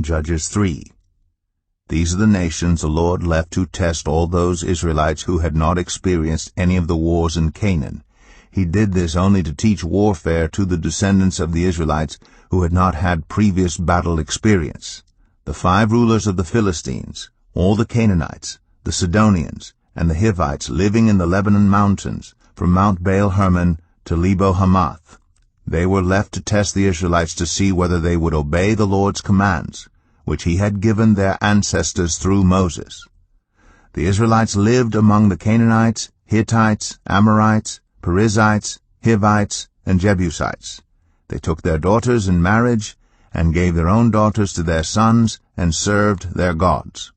Judges 3. These are the nations the Lord left to test all those Israelites who had not experienced any of the wars in Canaan. He did this only to teach warfare to the descendants of the Israelites who had not had previous battle experience. The 5 rulers of the Philistines, all the Canaanites, the Sidonians, and the Hivites living in the Lebanon mountains, from Mount Baal-Hermon to Lebo-Hamath. They were left to test the Israelites to see whether they would obey the Lord's commands, which he had given their ancestors through Moses. The Israelites lived among the Canaanites, Hittites, Amorites, Perizzites, Hivites, and Jebusites. They took their daughters in marriage, and gave their own daughters to their sons, and served their gods.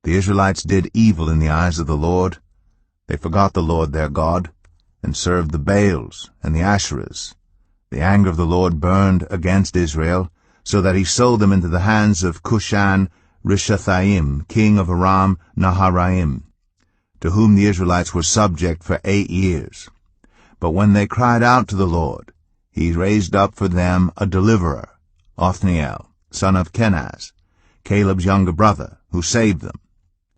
The Israelites did evil in the eyes of the Lord. They forgot the Lord their God, and served the Baals and the Asherahs. The anger of the Lord burned against Israel, so that he sold them into the hands of Cushan-Rishathaim, king of Aram-Naharaim, to whom the Israelites were subject for 8 years. But when they cried out to the Lord, he raised up for them a deliverer, Othniel, son of Kenaz, Caleb's younger brother, who saved them.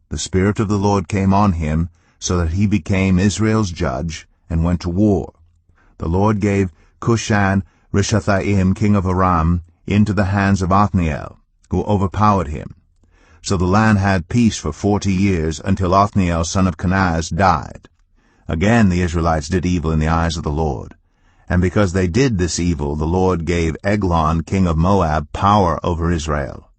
The Spirit of the Lord came on him, so that he became Israel's judge, and went to war. The Lord gave Cushan-Rishathaim, king of Aram, into the hands of Othniel, who overpowered him. So the land had peace for 40 years, until Othniel, son of Kenaz, died. Again the Israelites did evil in the eyes of the Lord. And because they did this evil, the Lord gave Eglon, king of Moab, power over Israel,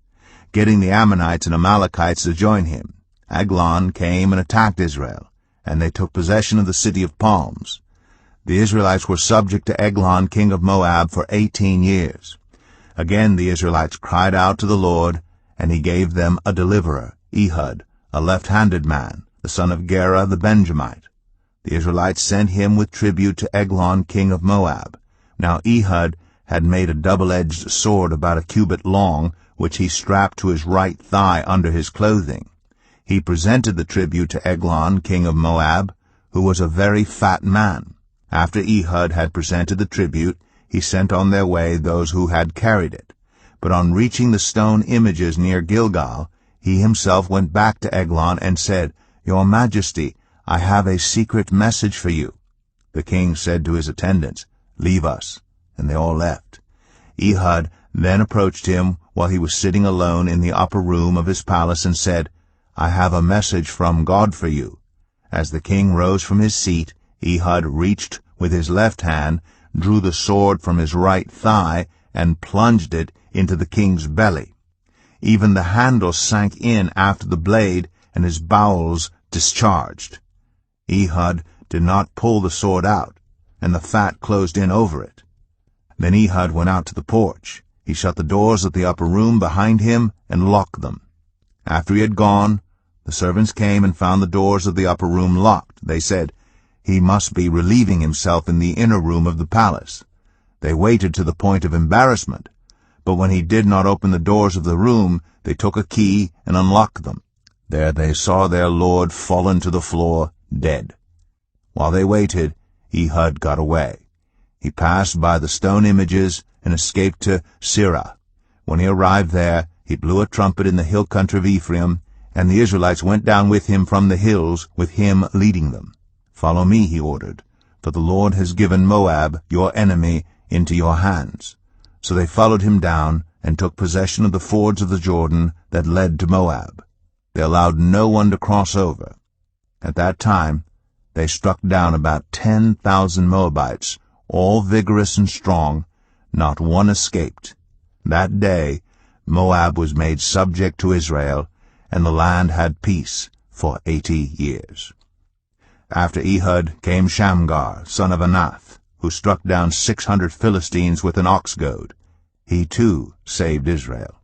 getting the Ammonites and Amalekites to join him. Eglon came and attacked Israel, and they took possession of the city of palms. The Israelites were subject to Eglon, king of Moab, for 18 years. Again the Israelites cried out to the Lord, and he gave them a deliverer, Ehud, a left-handed man, the son of Gera the Benjamite. The Israelites sent him with tribute to Eglon, king of Moab. Now Ehud had made a double-edged sword about a cubit long, which he strapped to his right thigh under his clothing. He presented the tribute to Eglon, king of Moab, who was a very fat man. After Ehud had presented the tribute, he sent on their way those who had carried it. But on reaching the stone images near Gilgal, he himself went back to Eglon and said, "Your Majesty, I have a secret message for you." The king said to his attendants, "Leave us," and they all left. Ehud then approached him while he was sitting alone in the upper room of his palace and said, "I have a message from God for you." As the king rose from his seat, Ehud reached with his left hand, drew the sword from his right thigh, and plunged it into the king's belly. Even the handle sank in after the blade, and his bowels discharged. Ehud did not pull the sword out, and the fat closed in over it. Then Ehud went out to the porch. He shut the doors of the upper room behind him and locked them. After he had gone, the servants came and found the doors of the upper room locked. They said, "He must be relieving himself in the inner room of the palace." They waited to the point of embarrassment, but when he did not open the doors of the room, they took a key and unlocked them. There they saw their lord fallen to the floor, dead. While they waited, Ehud got away. He passed by the stone images and escaped to Sirah. When he arrived there, he blew a trumpet in the hill country of Ephraim, and the Israelites went down with him from the hills, with him leading them. "Follow me," he ordered, "for the Lord has given Moab, your enemy, into your hands." So they followed him down and took possession of the fords of the Jordan that led to Moab. They allowed no one to cross over. At that time they struck down about 10,000 Moabites, all vigorous and strong. Not one escaped. That day Moab was made subject to Israel, and the land had peace for 80 years. After Ehud came Shamgar, son of Anath, who struck down 600 Philistines with an ox goad. He too saved Israel.